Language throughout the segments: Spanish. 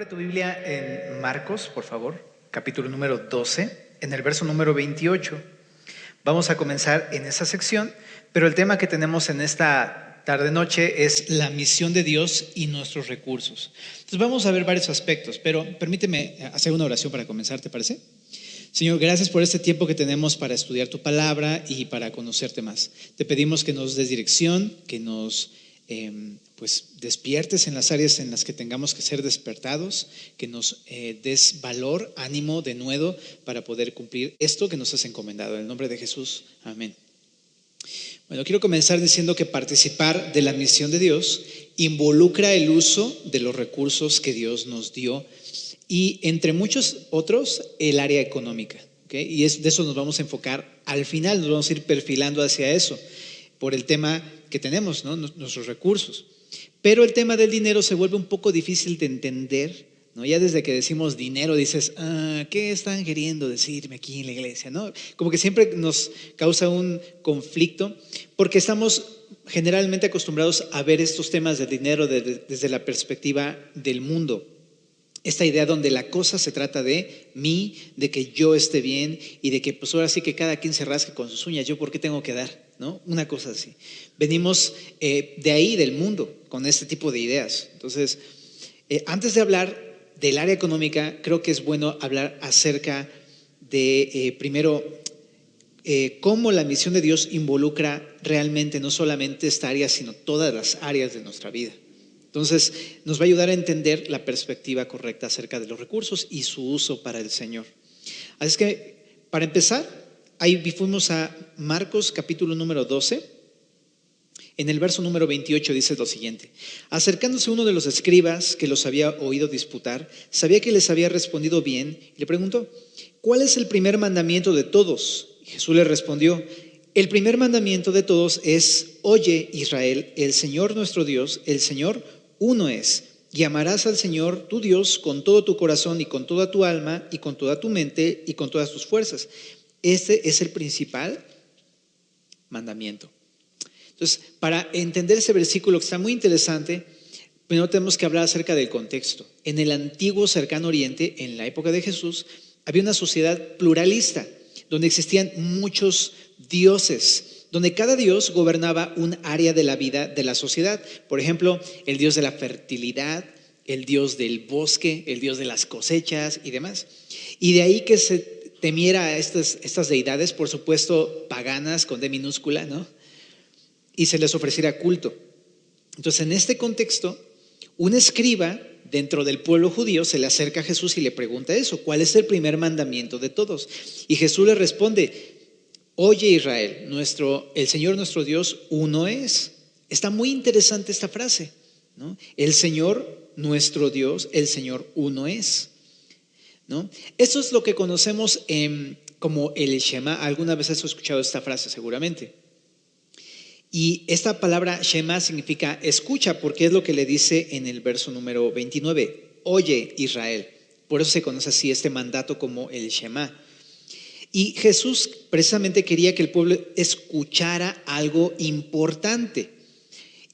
Abre tu Biblia en Marcos, por favor, capítulo número 12, en el verso número 28. Vamos a comenzar en esa sección, pero el tema que tenemos en esta tarde-noche es la misión de Dios y nuestros recursos. Entonces vamos a ver varios aspectos, pero permíteme hacer una oración para comenzar, ¿te parece? Señor, gracias por este tiempo que tenemos para estudiar tu palabra y para conocerte más. Te pedimos que nos des dirección, que nos despiertes en las áreas en las que tengamos que ser despertados, que nos des valor, ánimo, denuedo para poder cumplir esto que nos has encomendado. En el nombre de Jesús, amén. Bueno, quiero comenzar diciendo que participar de la misión de Dios involucra el uso de los recursos que Dios nos dio y entre muchos otros el área económica, ¿okay? Y de eso nos vamos a enfocar al final, nos vamos a ir perfilando hacia eso por el tema que tenemos, ¿no? Nuestros recursos. Pero el tema del dinero se vuelve un poco difícil de entender, ¿no? Ya desde que decimos dinero dices, ¿qué están queriendo decirme aquí en la iglesia? ¿No? Como que siempre nos causa un conflicto porque estamos generalmente acostumbrados a ver estos temas de dinero desde la perspectiva del mundo. Esta idea donde la cosa se trata de mí, de que yo esté bien y de que pues ahora sí que cada quien se rasque con sus uñas, ¿yo por qué tengo que dar? ¿No? Una cosa así. Venimos de ahí, del mundo, con este tipo de ideas. Entonces, antes de hablar del área económica, creo que es bueno hablar acerca de, primero, cómo la misión de Dios involucra realmente no solamente esta área, sino todas las áreas de nuestra vida. Entonces, nos va a ayudar a entender la perspectiva correcta acerca de los recursos y su uso para el Señor. Así es que, para empezar, ahí fuimos a Marcos capítulo número 12. En el verso número 28 dice lo siguiente: acercándose uno de los escribas que los había oído disputar, sabía que les había respondido bien y le preguntó: ¿cuál es el primer mandamiento de todos? Y Jesús le respondió: el primer mandamiento de todos es: oye, Israel, el Señor nuestro Dios, el Señor uno es, y amarás al Señor tu Dios con todo tu corazón y con toda tu alma y con toda tu mente y con todas tus fuerzas. Este es el principal mandamiento. Entonces, para entender ese versículo que está muy interesante, primero tenemos que hablar acerca del contexto. En el antiguo cercano oriente, en la época de Jesús, había una sociedad pluralista, donde existían muchos dioses, donde cada dios gobernaba un área de la vida de la sociedad. Por ejemplo, el dios de la fertilidad, el dios del bosque, el dios de las cosechas y demás. Y de ahí que se temiera a estas deidades, por supuesto paganas con D minúscula, ¿no? Y se les ofreciera culto. Entonces, en este contexto, un escriba dentro del pueblo judío se le acerca a Jesús y le pregunta eso: ¿cuál es el primer mandamiento de todos? Y Jesús le responde: oye, Israel, el Señor nuestro Dios uno es. Está muy interesante esta frase, ¿no? El Señor nuestro Dios, el Señor uno es, ¿no? Eso es lo que conocemos como el Shema. Alguna vez has escuchado esta frase seguramente. Y esta palabra Shema significa escucha, porque es lo que le dice en el verso número 29. Oye, Israel. Por eso se conoce así este mandato como el Shema. Y Jesús precisamente quería que el pueblo escuchara algo importante.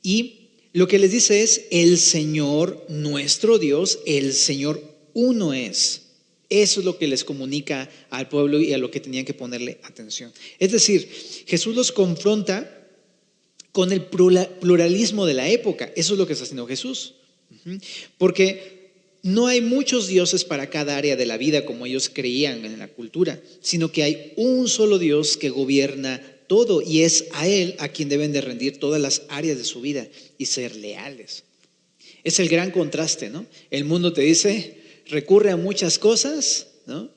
Y lo que les dice es: el Señor nuestro Dios, el Señor uno es. Eso es lo que les comunica al pueblo y a lo que tenían que ponerle atención. Es decir, Jesús los confronta con el pluralismo de la época. Eso es lo que está haciendo Jesús. Porque no hay muchos dioses para cada área de la vida como ellos creían en la cultura, sino que hay un solo Dios que gobierna todo, y es a Él a quien deben de rendir todas las áreas de su vida y ser leales. Es el gran contraste, ¿no? El mundo te dice, recurre a muchas cosas, ¿no?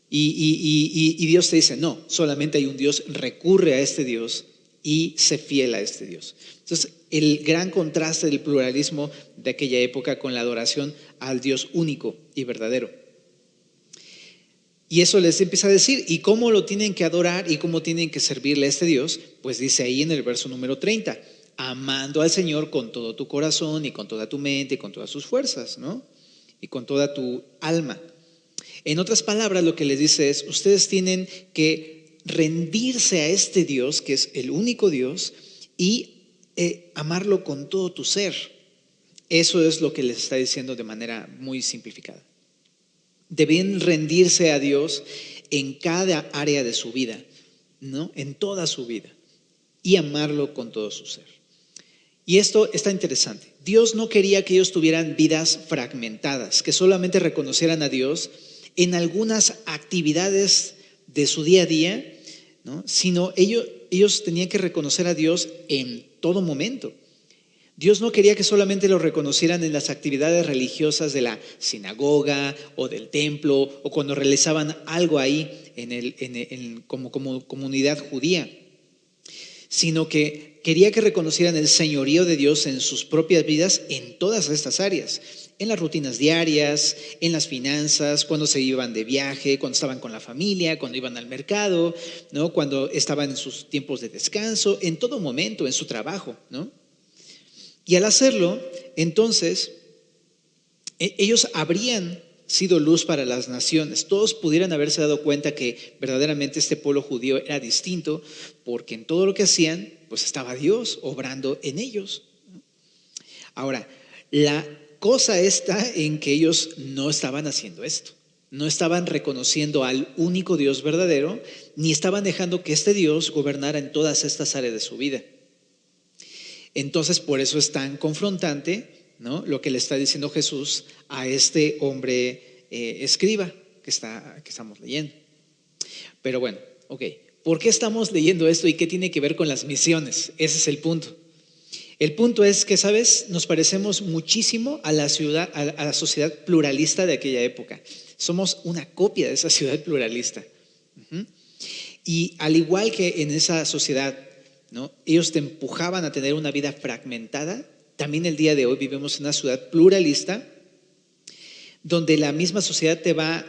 Y Dios te dice, no, solamente hay un Dios, recurre a este Dios y sé fiel a este Dios. Entonces, el gran contraste del pluralismo de aquella época con la adoración al Dios único y verdadero. Y eso les empieza a decir, ¿y cómo lo tienen que adorar y cómo tienen que servirle a este Dios? Pues dice ahí en el verso número 30, amando al Señor con todo tu corazón y con toda tu mente y con todas tus fuerzas, ¿no? Y con toda tu alma. En otras palabras, lo que les dice es, ustedes tienen que rendirse a este Dios, que es el único Dios, y amarlo con todo tu ser. Eso es lo que les está diciendo de manera muy simplificada. Deben rendirse a Dios en cada área de su vida, ¿no? En toda su vida, y amarlo con todo su ser. Y esto está interesante. Dios no quería que ellos tuvieran vidas fragmentadas, que solamente reconocieran a Dios en algunas actividades de su día a día, ¿no? Sino ellos tenían que reconocer a Dios en todo momento. Dios no quería que solamente lo reconocieran en las actividades religiosas de la sinagoga o del templo, o cuando realizaban algo ahí como comunidad judía, sino que quería que reconocieran el señorío de Dios en sus propias vidas en todas estas áreas, en las rutinas diarias, en las finanzas, cuando se iban de viaje, cuando estaban con la familia, cuando iban al mercado, ¿no? Cuando estaban en sus tiempos de descanso, en todo momento, en su trabajo, ¿no? Y al hacerlo, entonces, ellos habrían sido luz para las naciones. Todos pudieran haberse dado cuenta que verdaderamente este pueblo judío era distinto, porque en todo lo que hacían, pues estaba Dios obrando en ellos. Ahora, la cosa está en que ellos no estaban haciendo esto. No estaban reconociendo al único Dios verdadero, ni estaban dejando que este Dios gobernara en todas estas áreas de su vida. Entonces, por eso es tan confrontante, ¿no?, lo que le está diciendo Jesús a este hombre escriba que estamos leyendo. Pero bueno, ok, ¿por qué estamos leyendo esto y qué tiene que ver con las misiones? Ese es el punto. El punto es que, ¿sabes? Nos parecemos muchísimo a la sociedad pluralista de aquella época. Somos una copia de esa ciudad pluralista. Y al igual que en esa sociedad, ¿no?, ellos te empujaban a tener una vida fragmentada, también el día de hoy vivimos en una ciudad pluralista donde la misma sociedad te va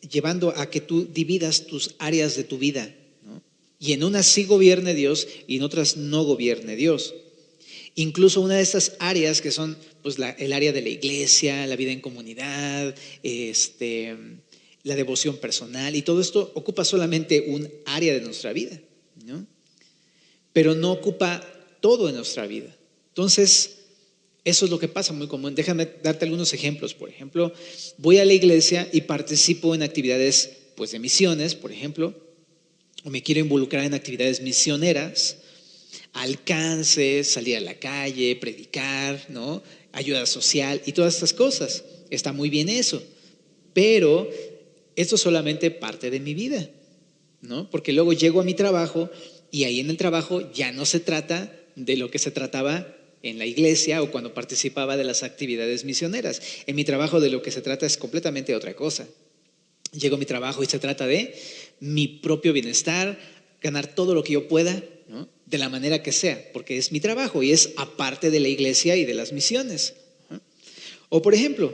llevando a que tú dividas tus áreas de tu vida, ¿no? Y en unas sí gobierne Dios y en otras no gobierne Dios. Incluso una de estas áreas que son pues el área de la iglesia, la vida en comunidad, la devoción personal, y todo esto ocupa solamente un área de nuestra vida, ¿no? Pero no ocupa todo en nuestra vida. Entonces, eso es lo que pasa muy común. Déjame darte algunos ejemplos. Por ejemplo, voy a la iglesia y participo en actividades pues de misiones, por ejemplo, o me quiero involucrar en actividades misioneras, alcances, salir a la calle, predicar, ¿no?, ayuda social y todas estas cosas. Está muy bien eso, pero esto es solamente parte de mi vida, ¿no? Porque luego llego a mi trabajo y ahí en el trabajo ya no se trata de lo que se trataba en la iglesia o cuando participaba de las actividades misioneras. En mi trabajo de lo que se trata es completamente otra cosa. Llego a mi trabajo y se trata de mi propio bienestar, ganar todo lo que yo pueda, ¿no?, de la manera que sea, porque es mi trabajo y es aparte de la iglesia y de las misiones. O por ejemplo,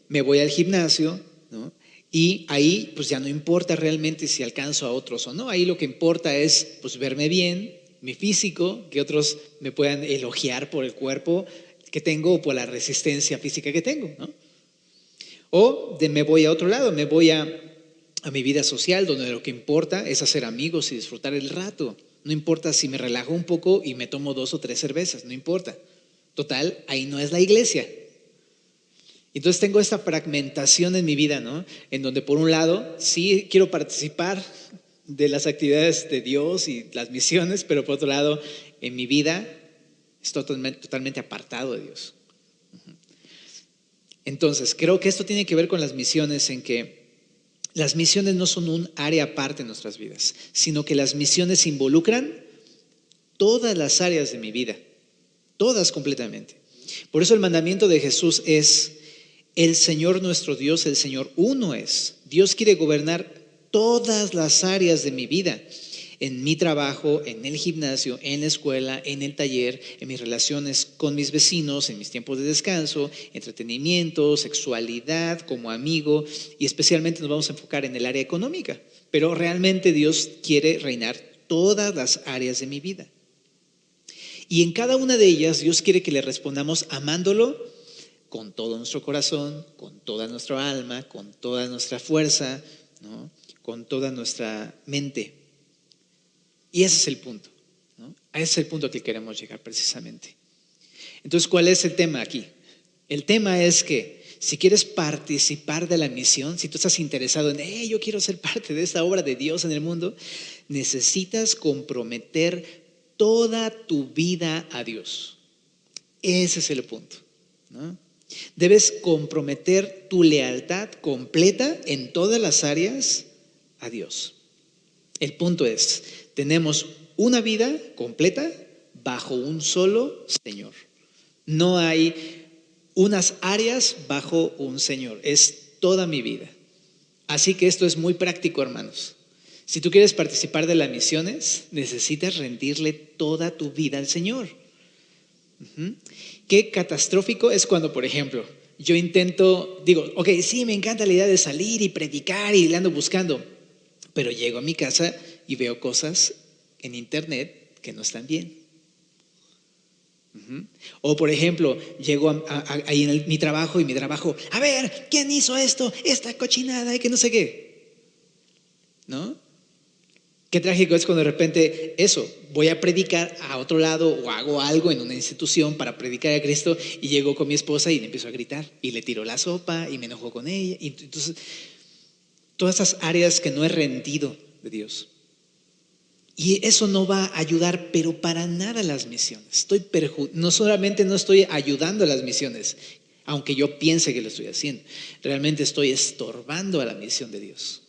me voy al gimnasio, ¿no?, y ahí pues ya no importa realmente si alcanzo a otros o no. Ahí lo que importa es pues verme bien, mi físico, que otros me puedan elogiar por el cuerpo que tengo o por la resistencia física que tengo, ¿no? O me voy a otro lado, me voy a mi vida social, donde lo que importa es hacer amigos y disfrutar el rato. No importa si me relajo un poco y me tomo 2 o 3 cervezas, no importa. Total, ahí no es la iglesia. Entonces tengo esta fragmentación en mi vida, ¿no?, en donde por un lado sí quiero participar de las actividades de Dios y las misiones, pero por otro lado en mi vida estoy totalmente apartado de Dios. Entonces creo que esto tiene que ver con las misiones, en que las misiones no son un área aparte en nuestras vidas, sino que las misiones involucran todas las áreas de mi vida, todas completamente. Por eso el mandamiento de Jesús es: el Señor nuestro Dios, el Señor uno es. Dios quiere gobernar todas las áreas de mi vida, en mi trabajo, en el gimnasio, en la escuela, en el taller, en mis relaciones con mis vecinos, en mis tiempos de descanso, entretenimiento, sexualidad, como amigo, y especialmente nos vamos a enfocar en el área económica. Pero realmente Dios quiere reinar todas las áreas de mi vida. Y en cada una de ellas Dios quiere que le respondamos amándolo con todo nuestro corazón, con toda nuestra alma, con toda nuestra fuerza, ¿no?, con toda nuestra mente. Y ese es el punto, ¿no? A ese es el punto al que queremos llegar precisamente. Entonces, ¿cuál es el tema aquí? El tema es que si quieres participar de la misión, si tú estás interesado en, yo quiero ser parte de esta obra de Dios en el mundo, necesitas comprometer toda tu vida a Dios. Ese es el punto, ¿no? Debes comprometer tu lealtad completa en todas las áreas a Dios. El punto es, tenemos una vida completa bajo un solo Señor. No hay unas áreas bajo un Señor, es toda mi vida. Así que esto es muy práctico, hermanos. Si tú quieres participar de las misiones, necesitas rendirle toda tu vida al Señor. Qué catastrófico es cuando, por ejemplo, yo digo, ok, sí, me encanta la idea de salir y predicar y le ando buscando, pero llego a mi casa y veo cosas en internet que no están bien. O por ejemplo, llego ahí en mi trabajo, a ver, ¿quién hizo esto? Esta cochinada y que no sé qué, ¿no? Qué trágico es cuando de repente voy a predicar a otro lado o hago algo en una institución para predicar a Cristo y llego con mi esposa y le empiezo a gritar y le tiro la sopa y me enojo con ella. Y entonces, todas esas áreas que no he rendido de Dios. Y eso no va a ayudar, pero para nada, a las misiones. No solamente no estoy ayudando a las misiones, aunque yo piense que lo estoy haciendo, realmente estoy estorbando a la misión de Dios.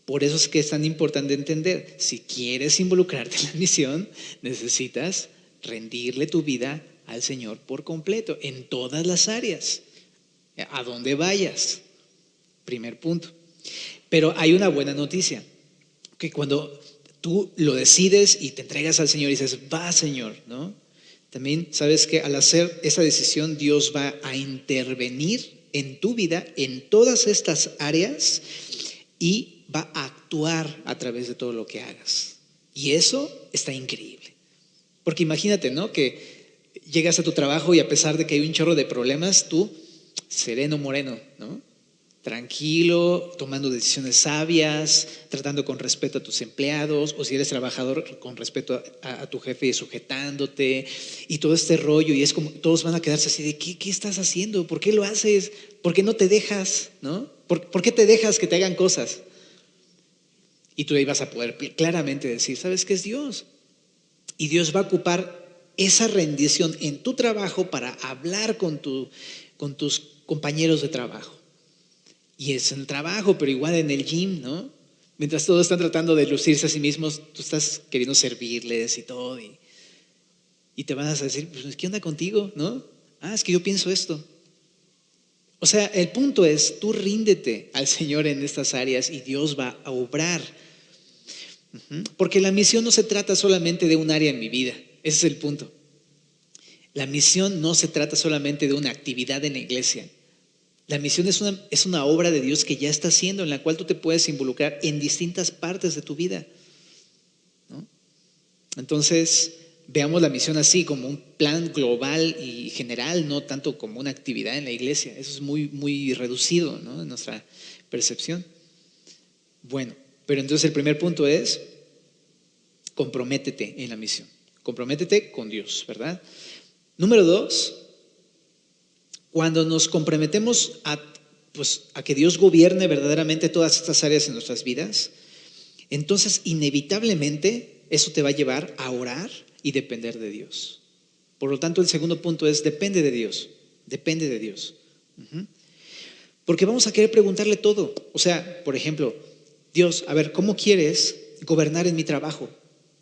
Por eso es que es tan importante entender, si quieres involucrarte en la misión, necesitas rendirle tu vida al Señor por completo, en todas las áreas, a donde vayas. Primer punto. Pero hay una buena noticia, que cuando tú lo decides y te entregas al Señor y dices, va Señor, ¿no? También sabes que al hacer esa decisión, Dios va a intervenir en tu vida, en todas estas áreas, y va a actuar a través de todo lo que hagas. Y eso está increíble. Porque imagínate, ¿no? Que llegas a tu trabajo y a pesar de que hay un chorro de problemas, tú, sereno, moreno, ¿no? Tranquilo, tomando decisiones sabias, tratando con respeto a tus empleados, o si eres trabajador, con respeto a tu jefe, sujetándote, y todo este rollo, y es como todos van a quedarse así de, ¿qué estás haciendo? ¿Por qué lo haces? ¿Por qué no te dejas? ¿No? ¿Por qué te dejas que te hagan cosas? Y tú ahí vas a poder claramente decir, ¿sabes qué es Dios? Y Dios va a ocupar esa rendición en tu trabajo para hablar con tus compañeros de trabajo. Y es en el trabajo, pero igual en el gym, ¿no? Mientras todos están tratando de lucirse a sí mismos, tú estás queriendo servirles y todo. Y te van a decir, pues, ¿qué onda contigo? ¿No? Es que yo pienso esto. O sea, el punto es, tú ríndete al Señor en estas áreas y Dios va a obrar. Porque la misión no se trata solamente de un área en mi vida. Ese es el punto. La misión no se trata solamente de una actividad en la iglesia. La misión es una obra de Dios que ya está haciendo, en la cual tú te puedes involucrar en distintas partes de tu vida, ¿no? Entonces, veamos la misión así, como un plan global y general, no tanto como una actividad en la iglesia. Eso es muy, muy reducido, ¿no? En nuestra percepción. Bueno, pero entonces el primer punto es, comprométete en la misión. Comprométete con Dios, ¿verdad? Número 2, cuando nos comprometemos a que Dios gobierne verdaderamente todas estas áreas en nuestras vidas, entonces inevitablemente eso te va a llevar a orar y depender de Dios. Por lo tanto, el segundo punto es, depende de Dios. Depende de Dios. Porque vamos a querer preguntarle todo. O sea, por ejemplo, Dios, a ver, ¿cómo quieres gobernar en mi trabajo?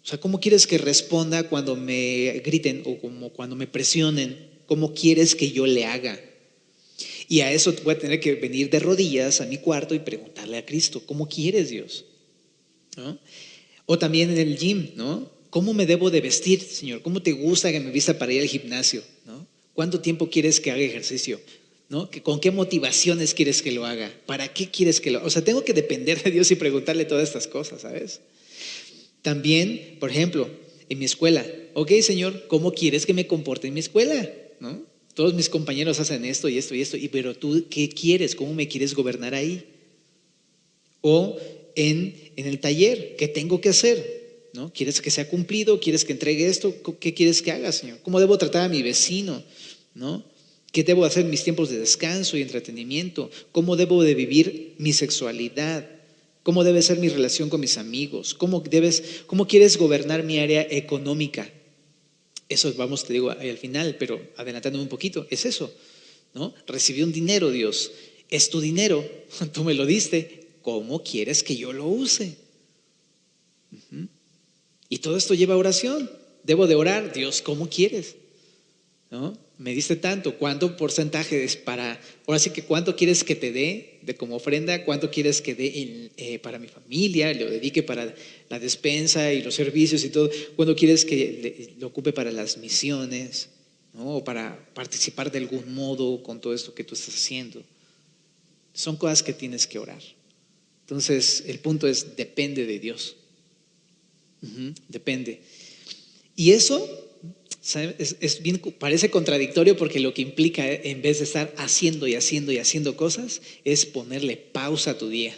O sea, ¿cómo quieres que responda cuando me griten o como cuando me presionen? ¿Cómo quieres que yo le haga? Y a eso voy a tener que venir de rodillas a mi cuarto y preguntarle a Cristo, ¿cómo quieres, Dios? ¿No? O también en el gym, ¿no? ¿Cómo me debo de vestir, Señor? ¿Cómo te gusta que me vista para ir al gimnasio? ¿No? ¿Cuánto tiempo quieres que haga ejercicio? ¿No? ¿Con qué motivaciones quieres que lo haga? ¿Para qué quieres que lo haga? O sea, tengo que depender de Dios y preguntarle todas estas cosas, ¿sabes? También, por ejemplo, en mi escuela, ok, Señor, ¿cómo quieres que me comporte en mi escuela? ¿No? Todos mis compañeros hacen esto y esto y esto, pero tú, ¿qué quieres? ¿Cómo me quieres gobernar ahí? O en el taller, ¿qué tengo que hacer? ¿No? ¿Quieres que sea cumplido? ¿Quieres que entregue esto? ¿Qué quieres que haga, Señor? ¿Cómo debo tratar a mi vecino? ¿No? ¿Qué debo hacer en mis tiempos de descanso y entretenimiento? ¿Cómo debo de vivir mi sexualidad? ¿Cómo debe ser mi relación con mis amigos? ¿Cómo quieres gobernar mi área económica? Eso vamos, te digo, ahí al final, pero adelantándome un poquito, es eso, ¿no? Recibí un dinero, Dios, es tu dinero, tú me lo diste, ¿cómo quieres que yo lo use? Y todo esto lleva a oración. Debo de orar, Dios, ¿cómo quieres? ¿No? Me diste tanto, ¿cuánto porcentaje es para, ahora sí que cuánto quieres que te dé de como ofrenda, cuánto quieres que dé para mi familia, lo dedique para la despensa y los servicios y todo, cuánto quieres que lo ocupe para las misiones, ¿no? O para participar de algún modo con todo esto que tú estás haciendo. Son cosas que tienes que orar. Entonces, el punto es, depende de Dios. Depende. Y eso parece contradictorio porque lo que implica, en vez de estar haciendo y haciendo y haciendo cosas, es ponerle pausa a tu día.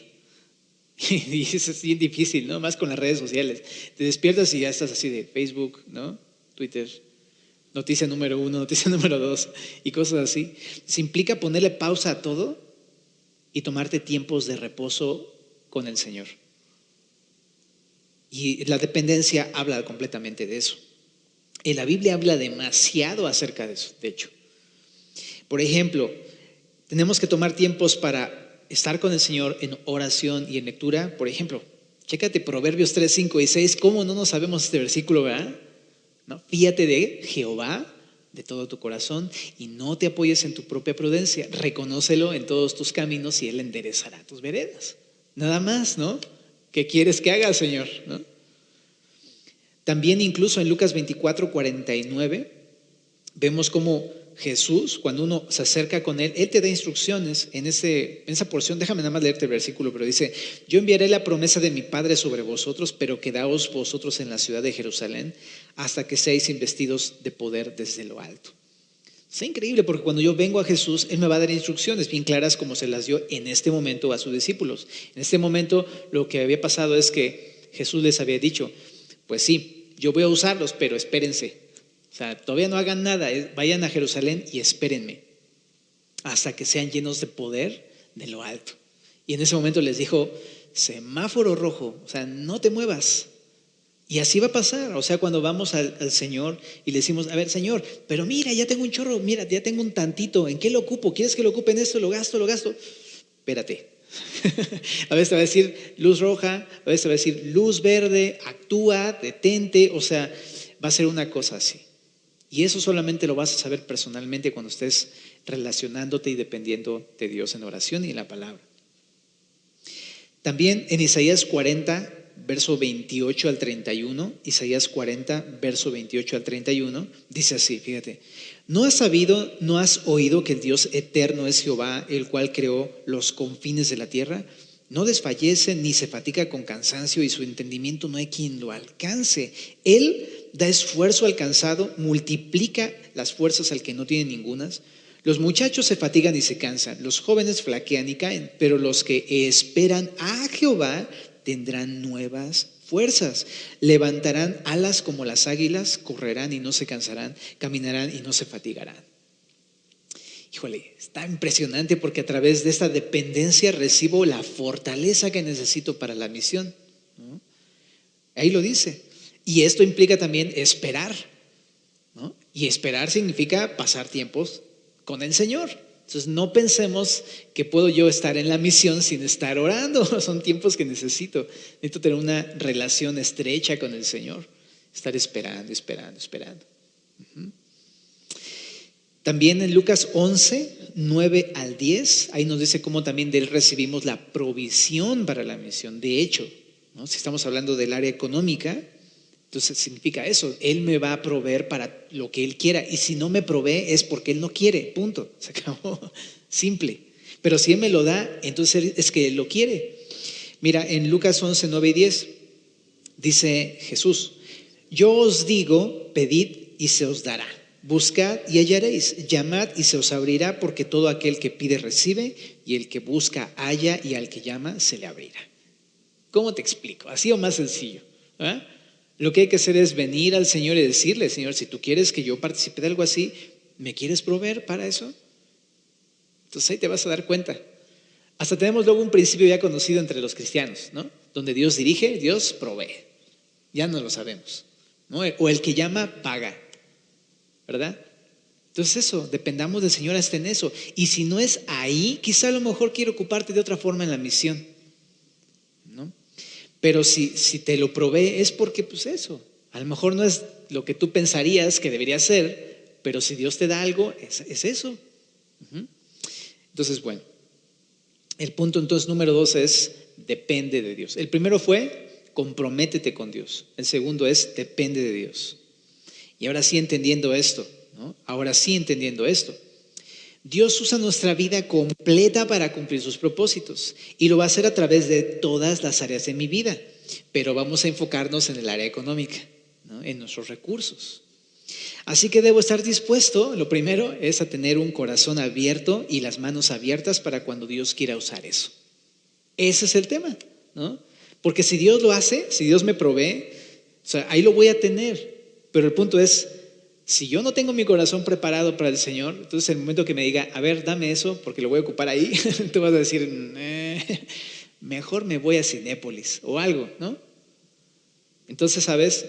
Y eso es bien difícil, ¿no? Más con las redes sociales. Te despiertas y ya estás así de Facebook, ¿no? Twitter, noticia número 1, noticia número 2 y cosas así. Se implica ponerle pausa a todo y tomarte tiempos de reposo con el Señor. Y la dependencia habla completamente de eso. En la Biblia habla demasiado acerca de eso, de hecho. Por ejemplo, tenemos que tomar tiempos para estar con el Señor en oración y en lectura. Por ejemplo, chécate Proverbios 3, 5 y 6. ¿Cómo no nos sabemos este versículo, verdad? ¿No? Fíate de Jehová de todo tu corazón y no te apoyes en tu propia prudencia. Reconócelo en todos tus caminos y Él enderezará tus veredas. Nada más, ¿no? ¿Qué quieres que haga, Señor? ¿No? También incluso en Lucas 24, 49, vemos cómo Jesús, cuando uno se acerca con Él, Él te da instrucciones en esa porción. Déjame nada más leerte el versículo, pero dice: yo enviaré la promesa de mi Padre sobre vosotros, pero quedaos vosotros en la ciudad de Jerusalén hasta que seáis investidos de poder desde lo alto. Es increíble porque cuando yo vengo a Jesús, Él me va a dar instrucciones bien claras como se las dio en este momento a sus discípulos. En este momento lo que había pasado es que Jesús les había dicho: pues sí, yo voy a usarlos, pero espérense. O sea, todavía no hagan nada, vayan a Jerusalén y espérenme hasta que sean llenos de poder de lo alto. Y en ese momento les dijo: semáforo rojo, o sea, no te muevas. Y así va a pasar. O sea, cuando vamos al Señor y le decimos: a ver, Señor, pero mira, ya tengo un chorro, mira, ya tengo un tantito, ¿en qué lo ocupo? ¿Quieres que lo ocupe en esto? Lo gasto. Espérate. A veces te va a decir luz roja, a veces te va a decir luz verde, actúa, detente. O sea, va a ser una cosa así. Y eso solamente lo vas a saber personalmente cuando estés relacionándote y dependiendo de Dios en oración y en la palabra. También en Isaías 40, verso 28 al 31, Isaías 40, verso 28 al 31, dice así, fíjate: ¿no has sabido, no has oído que el Dios eterno es Jehová, el cual creó los confines de la tierra? No desfallece ni se fatiga con cansancio, y su entendimiento no hay quien lo alcance. Él da esfuerzo al cansado, multiplica las fuerzas al que no tiene ningunas. Los muchachos se fatigan y se cansan, los jóvenes flaquean y caen, pero los que esperan a Jehová tendrán nuevas fuerzas. Levantarán alas como las águilas, correrán y no se cansarán, caminarán y no se fatigarán. Híjole, está impresionante porque a través de esta dependencia recibo la fortaleza que necesito para la misión, ¿no? Ahí lo dice. Y esto implica también esperar, ¿no? Y esperar significa pasar tiempos con el Señor. Entonces no pensemos que puedo yo estar en la misión sin estar orando. Son tiempos que necesito tener una relación estrecha con el Señor, estar esperando. También en Lucas 11, 9 al 10, ahí nos dice cómo también de Él recibimos la provisión para la misión. De hecho, ¿no? Si estamos hablando del área económica, entonces significa eso: Él me va a proveer para lo que Él quiera, y si no me provee es porque Él no quiere, punto, se acabó, simple. Pero si Él me lo da, entonces es que Él lo quiere. Mira, en Lucas 11, 9 y 10 dice Jesús: yo os digo, pedid y se os dará, buscad y hallaréis, llamad y se os abrirá, porque todo aquel que pide recibe, y el que busca halla, y al que llama se le abrirá. ¿Cómo te explico? Así o más sencillo, ¿eh? Lo que hay que hacer es venir al Señor y decirle: Señor, si tú quieres que yo participe de algo así, ¿me quieres proveer para eso? Entonces ahí te vas a dar cuenta. Hasta tenemos luego un principio ya conocido entre los cristianos, ¿no? Donde Dios dirige, Dios provee. Ya no lo sabemos, ¿no? O el que llama, paga, ¿verdad? Entonces eso, dependamos del Señor hasta en eso. Y si no es ahí, quizá a lo mejor quiere ocuparte de otra forma en la misión, ¿no? Pero si te lo provee es porque pues eso, a lo mejor no es lo que tú pensarías que debería ser, pero si Dios te da algo, es eso. Uh-huh. Entonces, bueno, el punto entonces número 2 es depende de Dios. El primero fue comprométete con Dios. El segundo es depende de Dios. Y ahora sí entendiendo esto, ¿no? Ahora sí entendiendo esto, Dios usa nuestra vida completa para cumplir sus propósitos y lo va a hacer a través de todas las áreas de mi vida, pero vamos a enfocarnos en el área económica, ¿no? En nuestros recursos. Así que debo estar dispuesto, lo primero es a tener un corazón abierto y las manos abiertas para cuando Dios quiera usar eso. Ese es el tema, ¿no? Porque si Dios lo hace, si Dios me provee, o sea, ahí lo voy a tener, pero el punto es, si yo no tengo mi corazón preparado para el Señor, entonces el momento que me diga, a ver, dame eso porque lo voy a ocupar ahí, tú vas a decir, mejor me voy a Cinépolis o algo, ¿no? Entonces, ¿sabes?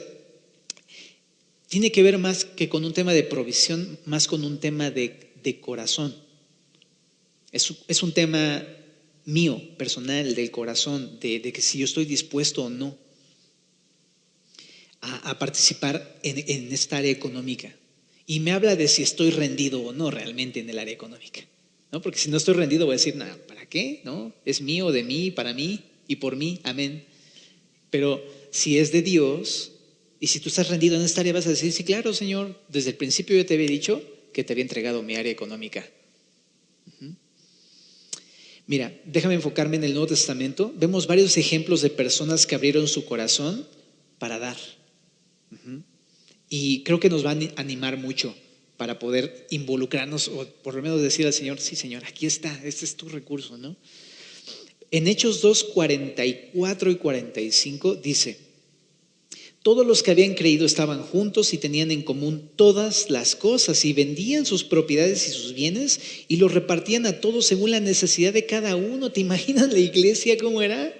Tiene que ver más que con un tema de provisión, más con un tema de corazón. Es un tema mío, personal, del corazón, de que si yo estoy dispuesto o no a participar en esta área económica. Y me habla de si estoy rendido o no realmente en el área económica, ¿no? Porque si no estoy rendido voy a decir, nada, ¿para qué? ¿No? Es mío, de mí, para mí y por mí, amén. Pero si es de Dios y si tú estás rendido en esta área vas a decir, sí, claro, Señor, desde el principio yo te había dicho que te había entregado mi área económica. Mira, déjame enfocarme en el Nuevo Testamento. Vemos varios ejemplos de personas que abrieron su corazón para dar. Y creo que nos va a animar mucho para poder involucrarnos o por lo menos decir al Señor, sí, Señor, aquí está, este es tu recurso, ¿no? En Hechos 2, 44 y 45 dice, todos los que habían creído estaban juntos y tenían en común todas las cosas y vendían sus propiedades y sus bienes y los repartían a todos según la necesidad de cada uno. ¿Te imaginas la iglesia cómo era?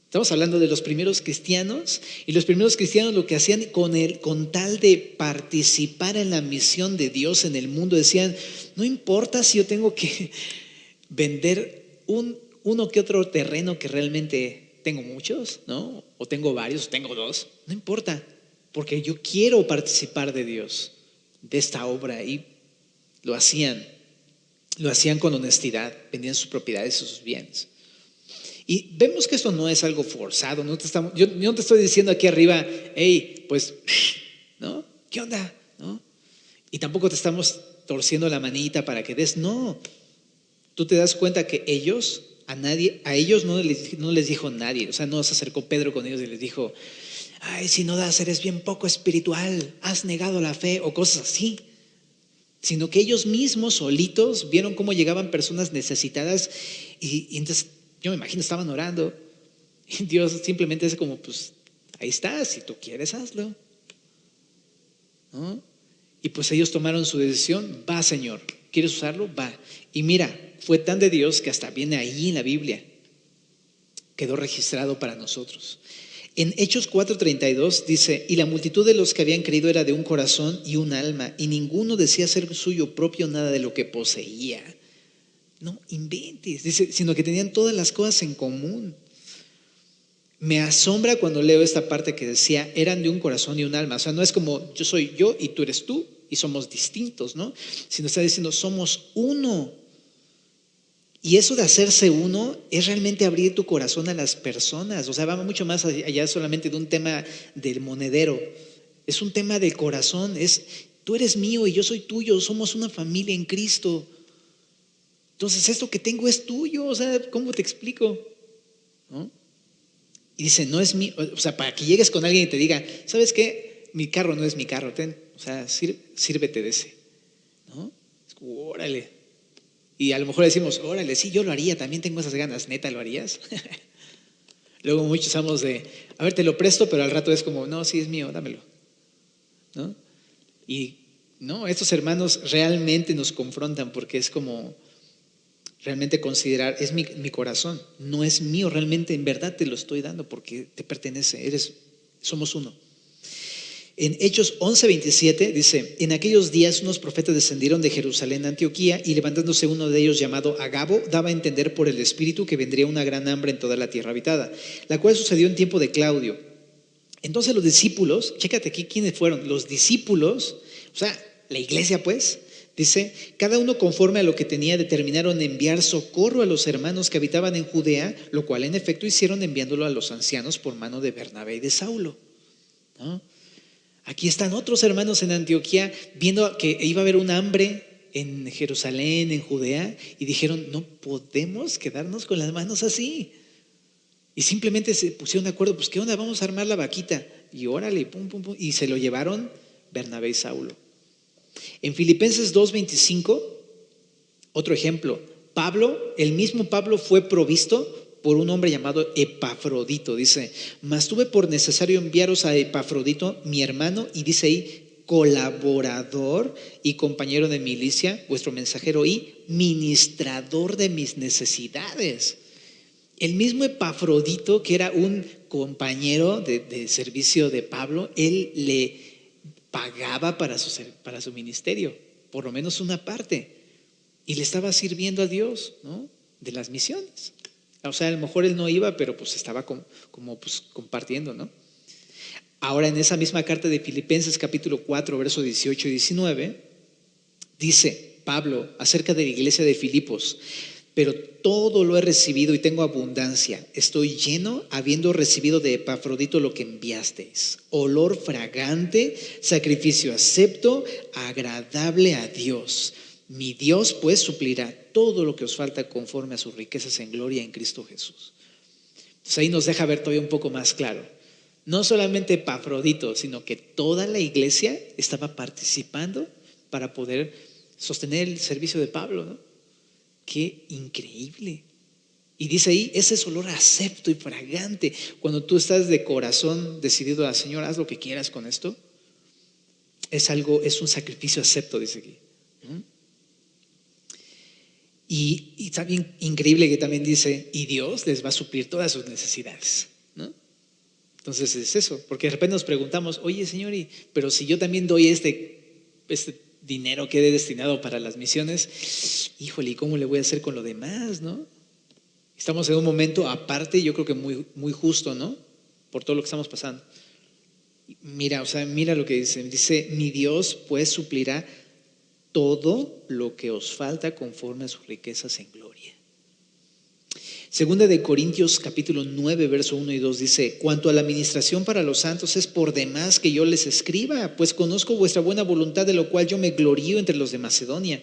Estamos hablando de los primeros cristianos y los primeros cristianos lo que hacían con tal de participar en la misión de Dios en el mundo, decían, no importa si yo tengo que vender uno que otro terreno que realmente tengo muchos, ¿no? O tengo varios, o tengo dos, no importa, porque yo quiero participar de Dios, de esta obra y lo hacían con honestidad, vendían sus propiedades y sus bienes. Y vemos que esto no es algo forzado, yo no te estoy diciendo aquí arriba, hey, pues, ¿no? ¿Qué onda? ¿No? Y tampoco te estamos torciendo la manita para que des, no. Tú te das cuenta que a ellos no les dijo nadie, o sea, no se acercó Pedro con ellos y les dijo, ay, si no das, eres bien poco espiritual, has negado la fe o cosas así. Sino que ellos mismos solitos vieron cómo llegaban personas necesitadas y entonces yo me imagino estaban orando y Dios simplemente es como, pues ahí está, si tú quieres hazlo, ¿no? Y pues ellos tomaron su decisión, va Señor, ¿quieres usarlo? Va. Y mira, fue tan de Dios que hasta viene ahí en la Biblia, quedó registrado para nosotros. En Hechos 4:32 dice, y la multitud de los que habían creído era de un corazón y un alma, y ninguno decía ser suyo propio nada de lo que poseía. No inventes, dice, sino que tenían todas las cosas en común. Me asombra cuando leo esta parte que decía, eran de un corazón y un alma. O sea, no es como yo soy yo y tú eres tú y somos distintos, ¿no? Sino está diciendo, somos uno. Y eso de hacerse uno es realmente abrir tu corazón a las personas. O sea, va mucho más allá solamente de un tema del monedero. Es un tema del corazón. Es, tú eres mío y yo soy tuyo. Somos una familia en Cristo. Entonces, esto que tengo es tuyo. O sea, ¿cómo te explico? ¿No? Y dice, no es mío. O sea, para que llegues con alguien y te diga, ¿sabes qué? Mi carro no es mi carro. Ten, o sea, sírvete de ese. ¿No? Es como, órale. Y a lo mejor decimos, órale, sí, yo lo haría, también tengo esas ganas, ¿neta lo harías? Luego muchos usamos de, a ver, te lo presto, pero al rato es como, no, sí es mío, dámelo, ¿no? Y no, estos hermanos realmente nos confrontan porque es como, realmente considerar, es mi corazón, no es mío, realmente en verdad te lo estoy dando porque te pertenece, somos uno. En Hechos 11:27 dice: en aquellos días unos profetas descendieron de Jerusalén a Antioquía, y levantándose uno de ellos llamado Agabo, daba a entender por el Espíritu que vendría una gran hambre en toda la tierra habitada, la cual sucedió en tiempo de Claudio. Entonces los discípulos, chécate aquí quiénes fueron, los discípulos, o sea, la iglesia pues, dice, cada uno conforme a lo que tenía determinaron enviar socorro a los hermanos que habitaban en Judea, lo cual en efecto hicieron enviándolo a los ancianos por mano de Bernabé y de Saulo, ¿no? Aquí están otros hermanos en Antioquía viendo que iba a haber un hambre en Jerusalén, en Judea, y dijeron, no podemos quedarnos con las manos así. Y simplemente se pusieron de acuerdo, pues ¿qué onda? Vamos a armar la vaquita. Y órale, pum, pum, pum. Y se lo llevaron Bernabé y Saulo. En Filipenses 2:25, otro ejemplo, el mismo Pablo fue provisto por un hombre llamado Epafrodito. Dice, mas tuve por necesario enviaros a Epafrodito, mi hermano, y dice ahí, colaborador y compañero de milicia, vuestro mensajero y ministrador de mis necesidades. El mismo Epafrodito, que era un compañero de servicio de Pablo, él le pagaba para su ministerio, por lo menos una parte, y le estaba sirviendo a Dios, ¿no? De las misiones. O sea, a lo mejor él no iba, pero pues estaba como pues compartiendo, ¿no? Ahora, en esa misma carta de Filipenses capítulo 4, versos 18 y 19, dice Pablo acerca de la iglesia de Filipos: pero todo lo he recibido y tengo abundancia. Estoy lleno, habiendo recibido de Epafrodito lo que enviasteis, olor fragante, sacrificio acepto, agradable a Dios. Mi Dios pues suplirá todo lo que os falta conforme a sus riquezas en gloria en Cristo Jesús. Entonces ahí nos deja ver todavía un poco más claro. No solamente Epafrodito, sino que toda la iglesia estaba participando para poder sostener el servicio de Pablo, ¿no? Qué increíble. Y dice ahí, ese es olor acepto y fragante. Cuando tú estás de corazón decidido a Señor, haz lo que quieras con esto, es un sacrificio acepto, dice aquí. Y también increíble que también dice, y Dios les va a suplir todas sus necesidades, ¿no? Entonces es eso, porque de repente nos preguntamos, oye Señor, pero si yo también doy este dinero que he destinado para las misiones, híjole, ¿y cómo le voy a hacer con lo demás, no? Estamos en un momento aparte, yo creo que muy, muy justo, ¿no? Por todo lo que estamos pasando. Mira lo que dice, mi Dios pues suplirá todo lo que os falta conforme a sus riquezas en gloria. Segunda de Corintios capítulo 9, verso 1 y 2 dice, cuanto a la administración para los santos es por demás que yo les escriba, pues conozco vuestra buena voluntad, de lo cual yo me glorío entre los de Macedonia,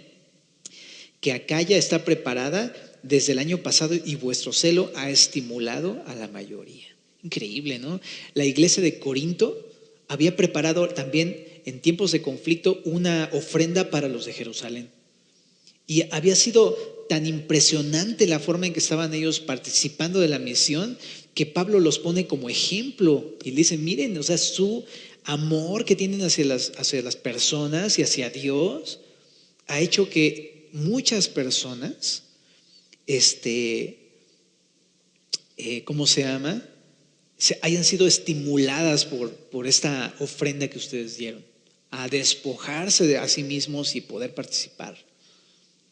que Acaya está preparada desde el año pasado y vuestro celo ha estimulado a la mayoría. Increíble, ¿no? La iglesia de Corinto había preparado también en tiempos de conflicto una ofrenda para los de Jerusalén. Y había sido tan impresionante la forma en que estaban ellos participando de la misión, que Pablo los pone como ejemplo y le dice, miren, o sea, su amor que tienen hacia las personas y hacia Dios ha hecho que muchas personas, ¿cómo se llama? Hayan sido estimuladas por esta ofrenda que ustedes dieron, a despojarse de a sí mismos y poder participar,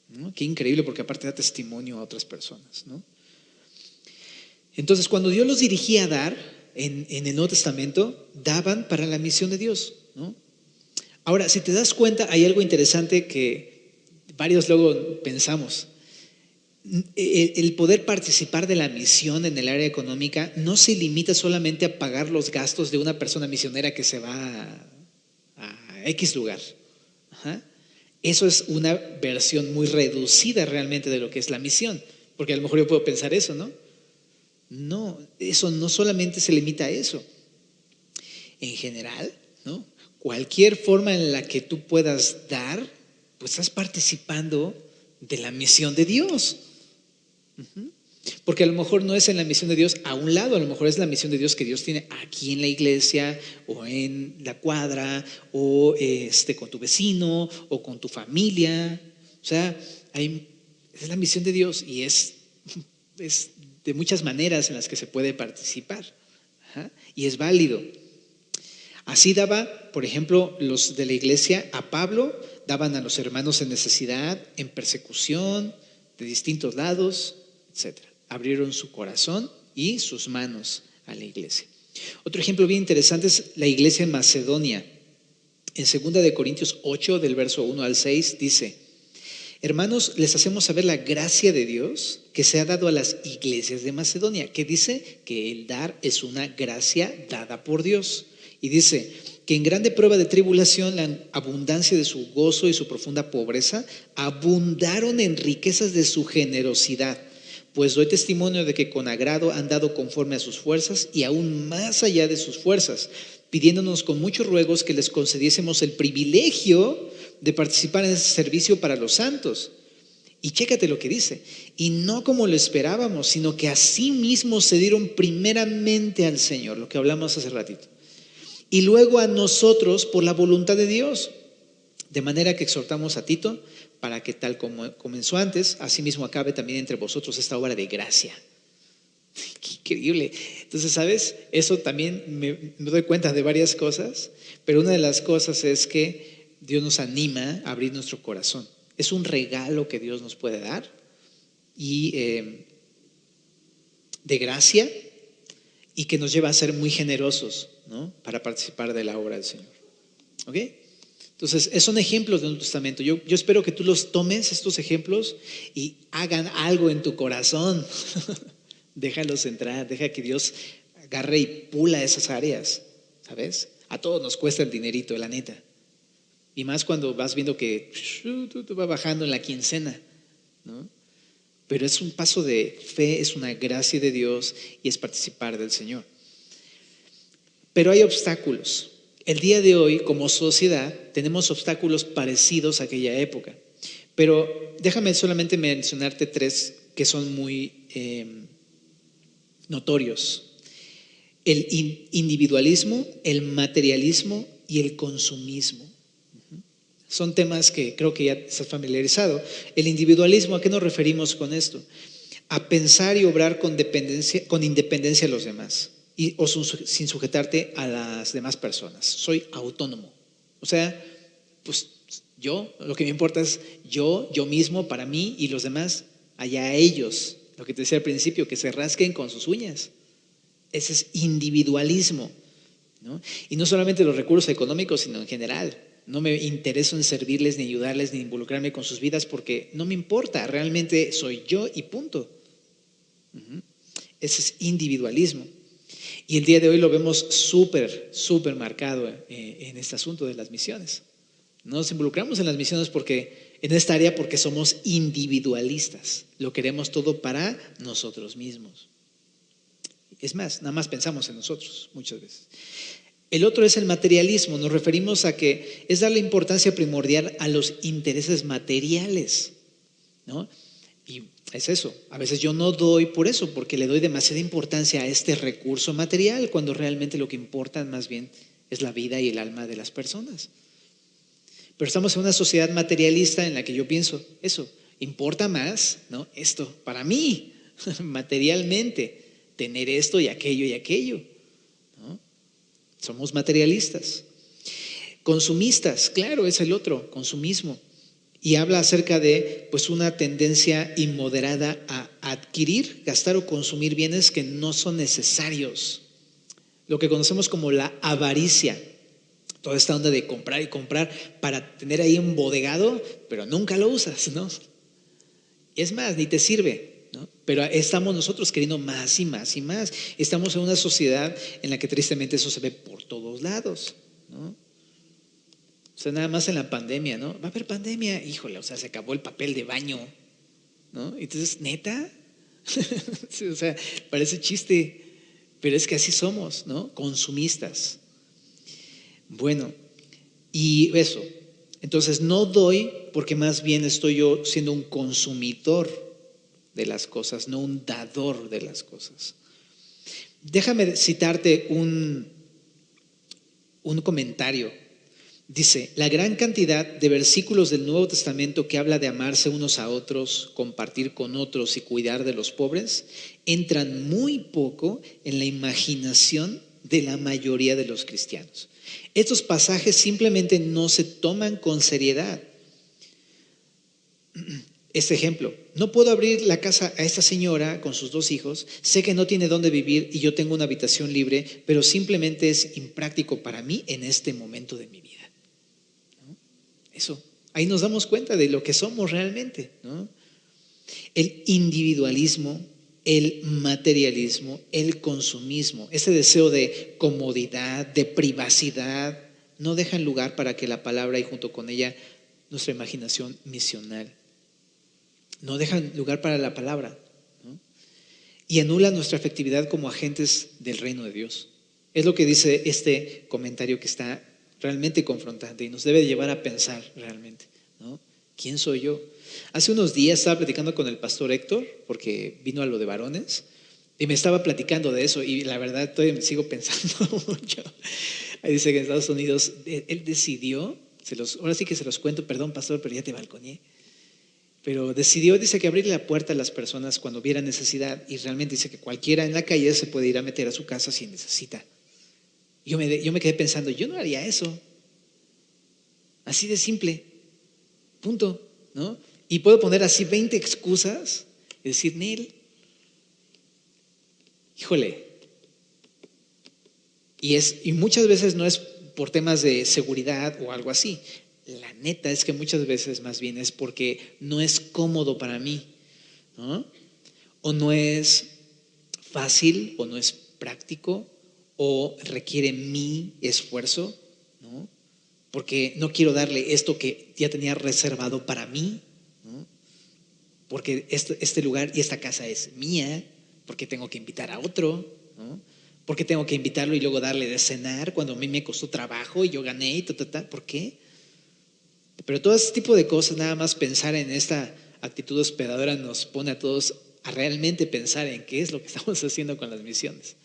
¿no? Qué increíble, porque aparte da testimonio a otras personas, ¿no? Entonces, cuando Dios los dirigía a dar en el Nuevo Testamento, daban para la misión de Dios, ¿no? Ahora, si te das cuenta, hay algo interesante que varios luego pensamos. El poder participar de la misión en el área económica no se limita solamente a pagar los gastos de una persona misionera que se va a X lugar. Ajá. Eso es una versión muy reducida realmente de lo que es la misión, porque a lo mejor yo puedo pensar eso, ¿no? No, eso no solamente se limita a eso. En general, ¿no? Cualquier forma en la que tú puedas dar, pues estás participando de la misión de Dios. Porque a lo mejor no es en la misión de Dios a un lado, a lo mejor es la misión de Dios que Dios tiene aquí en la iglesia o en la cuadra o con tu vecino o con tu familia. O sea, Esa es la misión de Dios y es de muchas maneras en las que se puede participar. Ajá. Y es válido. Así daba, por ejemplo, los de la iglesia a Pablo, daban a los hermanos en necesidad, en persecución, de distintos lados, etc. Abrieron su corazón y sus manos a la iglesia. Otro ejemplo bien interesante es la iglesia en Macedonia. En 2 de Corintios 8, del verso 1 al 6, dice: hermanos, les hacemos saber la gracia de Dios que se ha dado a las iglesias de Macedonia, que dice que el dar es una gracia dada por Dios. Y dice que en grande prueba de tribulación, la abundancia de su gozo y su profunda pobreza abundaron en riquezas de su generosidad. Pues doy testimonio de que con agrado han dado conforme a sus fuerzas y aún más allá de sus fuerzas, pidiéndonos con muchos ruegos que les concediésemos el privilegio de participar en ese servicio para los santos. Y chécate lo que dice: y no como lo esperábamos, sino que a sí mismos se dieron primeramente al Señor, lo que hablamos hace ratito, y luego a nosotros por la voluntad de Dios. De manera que exhortamos a Tito para que, tal como comenzó antes, asimismo acabe también entre vosotros esta obra de gracia. Qué increíble. Entonces, ¿sabes? Eso también me doy cuenta de varias cosas, pero una de las cosas es que Dios nos anima a abrir nuestro corazón. Es un regalo que Dios nos puede dar y de gracia, y que nos lleva a ser muy generosos, ¿no? Para participar de la obra del Señor. ¿Ok? Entonces, son ejemplos del Nuevo Testamento. Yo espero que tú los tomes, estos ejemplos, y hagan algo en tu corazón. Déjalos entrar, deja que Dios agarre y pula esas áreas, ¿sabes? A todos nos cuesta el dinerito, la neta. Y más cuando vas viendo que va bajando en la quincena, ¿no? Pero es un paso de fe, es una gracia de Dios y es participar del Señor. Pero hay obstáculos. El día de hoy, como sociedad, tenemos obstáculos parecidos a aquella época. Pero déjame solamente mencionarte 3 que son muy notorios: el individualismo, el materialismo y el consumismo. Son temas que creo que ya estás familiarizado. El individualismo, ¿a qué nos referimos con esto? A pensar y obrar con independencia de los demás o sin sujetarte a las demás personas. Soy autónomo. O sea, pues yo, lo que me importa es yo mismo, para mí, y los demás, allá ellos. Lo que te decía al principio, que se rasquen con sus uñas. Ese es individualismo, ¿no? Y no solamente los recursos económicos, sino en general. No me intereso en servirles, ni ayudarles, ni involucrarme con sus vidas, porque no me importa, realmente soy yo y punto. Ese es individualismo. Y el día de hoy lo vemos súper marcado en este asunto de las misiones. Nos involucramos en las misiones en esta área porque somos individualistas. Lo queremos todo para nosotros mismos. Es más, nada más pensamos en nosotros muchas veces. El otro es el materialismo. Nos referimos a que es darle importancia primordial a los intereses materiales, ¿no? Y es eso. A veces yo no doy por eso, porque le doy demasiada importancia a este recurso material, cuando realmente lo que importa más bien es la vida y el alma de las personas. Pero estamos en una sociedad materialista en la que yo pienso eso, importa más, ¿no? Esto para mí, materialmente, tener esto y aquello, ¿no? Somos materialistas. Consumistas, claro, es el otro, consumismo. Y habla acerca de una tendencia inmoderada a adquirir, gastar o consumir bienes que no son necesarios. Lo que conocemos como la avaricia. Toda esta onda de comprar y comprar para tener ahí un bodegado, pero nunca lo usas, ¿no? Es más, ni te sirve, ¿no? Pero estamos nosotros queriendo más y más y más. Estamos en una sociedad en la que tristemente eso se ve por todos lados, ¿no? O sea, nada más en la pandemia, ¿no? Va a haber pandemia, híjole, o sea, se acabó el papel de baño, ¿no? Entonces, ¿neta? Sí, o sea, parece chiste, pero es que así somos, ¿no? Consumistas. Bueno, y eso. Entonces, no doy porque más bien estoy yo siendo un consumidor de las cosas, no un dador de las cosas. Déjame citarte un comentario Dice, la gran cantidad de versículos del Nuevo Testamento que habla de amarse unos a otros, compartir con otros y cuidar de los pobres, entran muy poco en la imaginación de la mayoría de los cristianos. Estos pasajes simplemente no se toman con seriedad. Este ejemplo, no puedo abrir la casa a esta señora con sus 2 hijos, sé que no tiene dónde vivir y yo tengo una habitación libre, pero simplemente es impráctico para mí en este momento de mi vida. Eso, ahí nos damos cuenta de lo que somos realmente, ¿no? El individualismo, el materialismo, el consumismo, ese deseo de comodidad, de privacidad, no dejan lugar para que la palabra y junto con ella nuestra imaginación misional, no dejan lugar para la palabra, ¿no? Y anulan nuestra efectividad como agentes del reino de Dios. Es lo que dice este comentario que está realmente confrontante y nos debe llevar a pensar realmente, ¿no? ¿Quién soy yo? Hace unos días estaba platicando con el pastor Héctor, porque vino a lo de varones, y me estaba platicando de eso, y la verdad todavía me sigo pensando mucho. Ahí dice que en Estados Unidos él decidió, ahora sí que se los cuento, perdón pastor, pero ya te balconeé, pero decidió, dice, que abrirle la puerta a las personas cuando hubiera necesidad, y realmente dice que cualquiera en la calle se puede ir a meter a su casa si necesita. Yo me quedé pensando, yo no haría eso. Así de simple. Punto, ¿no? Y puedo poner así 20 excusas y decir, Nel, híjole. Y muchas veces no es por temas de seguridad o algo así. La neta es que muchas veces más bien es porque no es cómodo para mí, ¿no? O no es fácil, o no es práctico, o requiere mi esfuerzo, ¿no? Porque no quiero darle esto que ya tenía reservado para mí, ¿no? Porque este lugar y esta casa es mía, porque tengo que invitar a otro, ¿no? Porque tengo que invitarlo y luego darle de cenar cuando a mí me costó trabajo y yo gané y ¿por qué? Pero todo ese tipo de cosas, nada más pensar en esta actitud hospedadora nos pone a todos a realmente pensar en qué es lo que estamos haciendo con las misiones.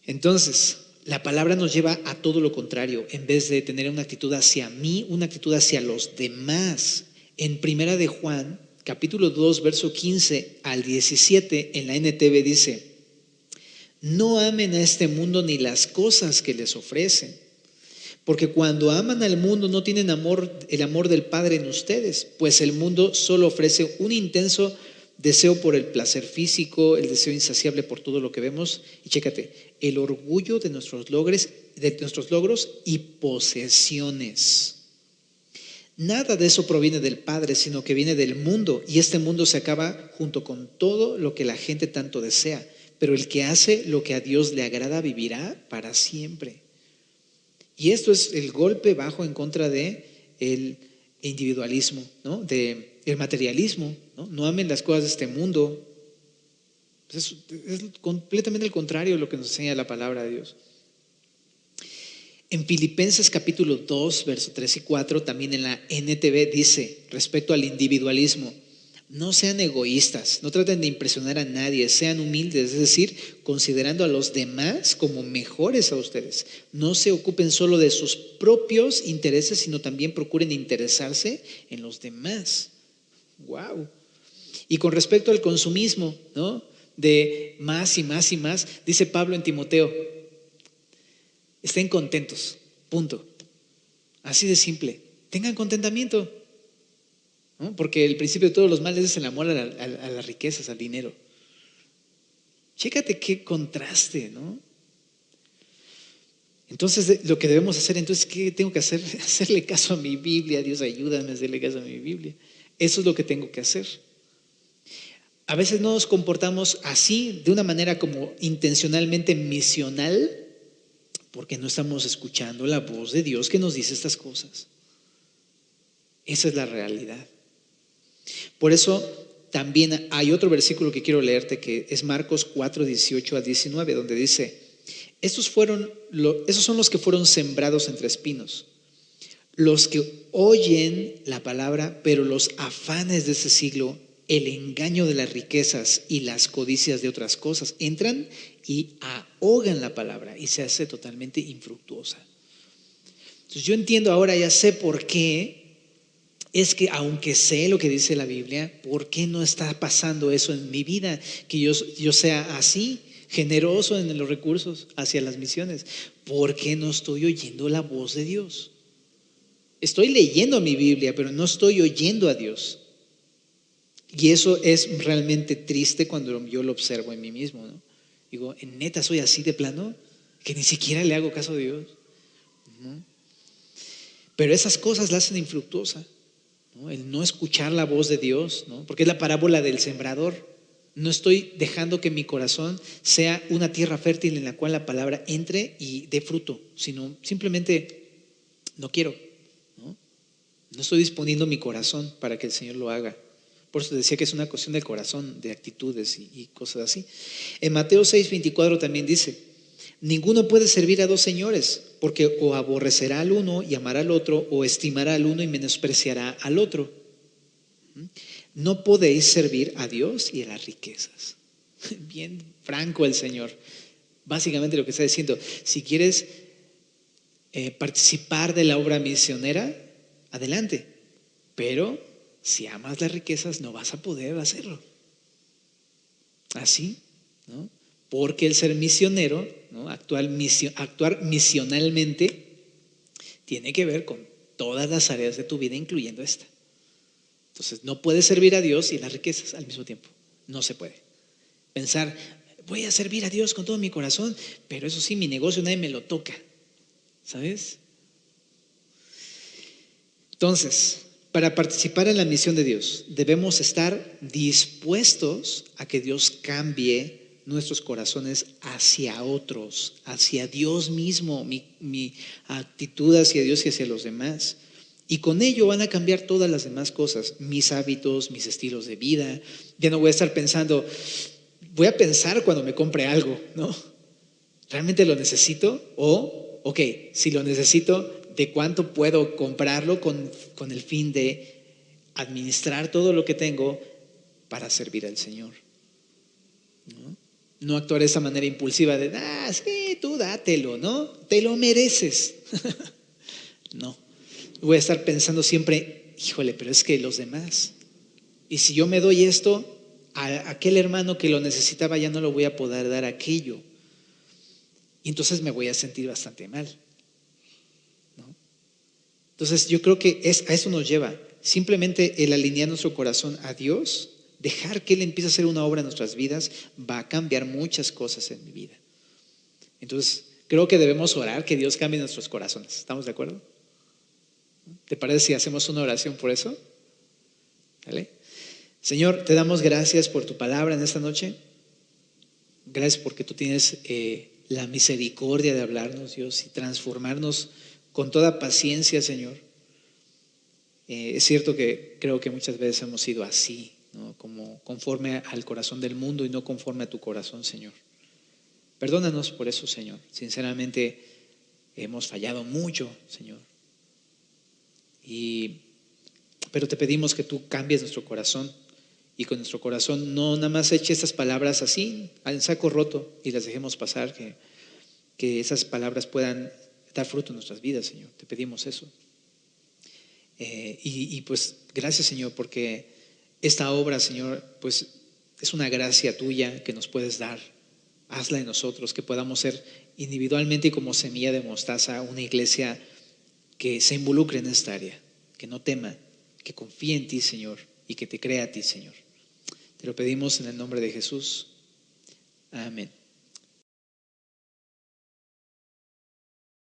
Entonces, la palabra nos lleva a todo lo contrario. En vez de tener una actitud hacia mí, una actitud hacia los demás. En Primera de Juan, capítulo 2, verso 15 al 17, en la NTV dice, no amen a este mundo ni las cosas que les ofrecen, porque cuando aman al mundo no tienen el amor del Padre en ustedes, pues el mundo solo ofrece un intenso deseo por el placer físico, el deseo insaciable por todo lo que vemos, y chécate, el orgullo de nuestros logros y posesiones. Nada de eso proviene del Padre, sino que viene del mundo, y este mundo se acaba junto con todo lo que la gente tanto desea, pero el que hace lo que a Dios le agrada vivirá para siempre. Y esto es el golpe bajo en contra de el individualismo, ¿no? De el materialismo, ¿no? No amen las cosas de este mundo. Es completamente el contrario de lo que nos enseña la palabra de Dios. En Filipenses capítulo 2, verso 3 y 4, también en la NTV dice, respecto al individualismo, no sean egoístas, no traten de impresionar a nadie, sean humildes, es decir, considerando a los demás como mejores a ustedes. No se ocupen solo de sus propios intereses, sino también procuren interesarse en los demás. Wow. Y con respecto al consumismo, ¿no? De más y más y más, dice Pablo en Timoteo, estén contentos, punto. Así de simple, tengan contentamiento, ¿no? Porque el principio de todos los males es el amor a las riquezas, al dinero. Chécate qué contraste, ¿no? Entonces, lo que debemos hacer, entonces, ¿qué tengo que hacer? Hacerle caso a mi Biblia. Dios, ayúdame a hacerle caso a mi Biblia. Eso es lo que tengo que hacer. A veces no nos comportamos así, de una manera como intencionalmente misional, porque no estamos escuchando la voz de Dios que nos dice estas cosas. Esa es la realidad. Por eso también hay otro versículo que quiero leerte, que es Marcos 4, 18 a 19, donde dice, esos son los que fueron sembrados entre espinos, los que oyen la palabra, pero los afanes de ese siglo, el engaño de las riquezas y las codicias de otras cosas entran y ahogan la palabra y se hace totalmente infructuosa. Entonces yo entiendo ahora, ya sé por qué es que, aunque sé lo que dice la Biblia, ¿por qué no está pasando eso en mi vida? Que yo sea así, generoso en los recursos hacia las misiones. ¿Por qué no estoy oyendo la voz de Dios? Estoy leyendo mi Biblia, pero no estoy oyendo a Dios. Y eso es realmente triste cuando yo lo observo en mí mismo, ¿no? Digo, ¿en neta soy así de plano? Que ni siquiera le hago caso a Dios. Pero esas cosas la hacen infructuosa, ¿no? El no escuchar la voz de Dios, ¿no? Porque es la parábola del sembrador. No estoy dejando que mi corazón sea una tierra fértil en la cual la palabra entre y dé fruto, sino simplemente no quiero, ¿no? No estoy disponiendo mi corazón para que el Señor lo haga. Por eso decía que es una cuestión del corazón, de actitudes y cosas así. En Mateo 6:24 también dice: ninguno puede servir a dos señores, porque o aborrecerá al uno y amará al otro, o estimará al uno y menospreciará al otro. No podéis servir a Dios y a las riquezas. Bien franco el Señor. Básicamente lo que está diciendo: si quieres participar de la obra misionera, adelante, pero si amas las riquezas no vas a poder hacerlo. Así, ¿no? Porque el ser misionero, ¿no? Actuar misionalmente tiene que ver con todas las áreas de tu vida, incluyendo esta. Entonces no puedes servir a Dios y las riquezas al mismo tiempo. No se puede. Pensar, voy a servir a Dios con todo mi corazón, pero eso sí, mi negocio nadie me lo toca. ¿Sabes? Entonces, para participar en la misión de Dios, debemos estar dispuestos a que Dios cambie nuestros corazones hacia otros, hacia Dios mismo, mi actitud hacia Dios y hacia los demás. Y con ello van a cambiar todas las demás cosas, mis hábitos, mis estilos de vida. Ya no voy a estar pensando, voy a pensar cuando me compre algo, ¿no? ¿Realmente lo necesito? O, ok, si lo necesito, ¿de cuánto puedo comprarlo con el fin de administrar todo lo que tengo para servir al Señor? No actuar de esa manera impulsiva de, sí, tú dátelo, ¿no? Te lo mereces. No, voy a estar pensando siempre, híjole, pero es que los demás. Y si yo me doy esto, a aquel hermano que lo necesitaba ya no lo voy a poder dar aquello. Y entonces me voy a sentir bastante mal, ¿no? Entonces yo creo que a eso nos lleva. Simplemente el alinear nuestro corazón a Dios, dejar que Él empiece a hacer una obra en nuestras vidas, va a cambiar muchas cosas en mi vida. Entonces creo que debemos orar que Dios cambie nuestros corazones. ¿Estamos de acuerdo? ¿Te parece si hacemos una oración por eso? ¿Vale? Señor, te damos gracias por tu palabra en esta noche. Gracias porque tú tienes la misericordia de hablarnos, Dios, y transformarnos con toda paciencia, Señor. Es cierto que creo que muchas veces hemos sido así, ¿no? Como conforme al corazón del mundo y no conforme a tu corazón, Señor. Perdónanos por eso, Señor. Sinceramente hemos fallado mucho, Señor. Pero te pedimos que tú cambies nuestro corazón y con nuestro corazón no nada más eche estas palabras así al saco roto y las dejemos pasar, que esas palabras puedan dar fruto en nuestras vidas, Señor. Te pedimos eso. Y pues gracias, Señor, porque esta obra, Señor, pues es una gracia tuya que nos puedes dar. Hazla en nosotros, que podamos ser individualmente y como semilla de mostaza una iglesia que se involucre en esta área, que no tema, que confíe en ti, Señor, y que te crea a ti, Señor. Te lo pedimos en el nombre de Jesús. Amén.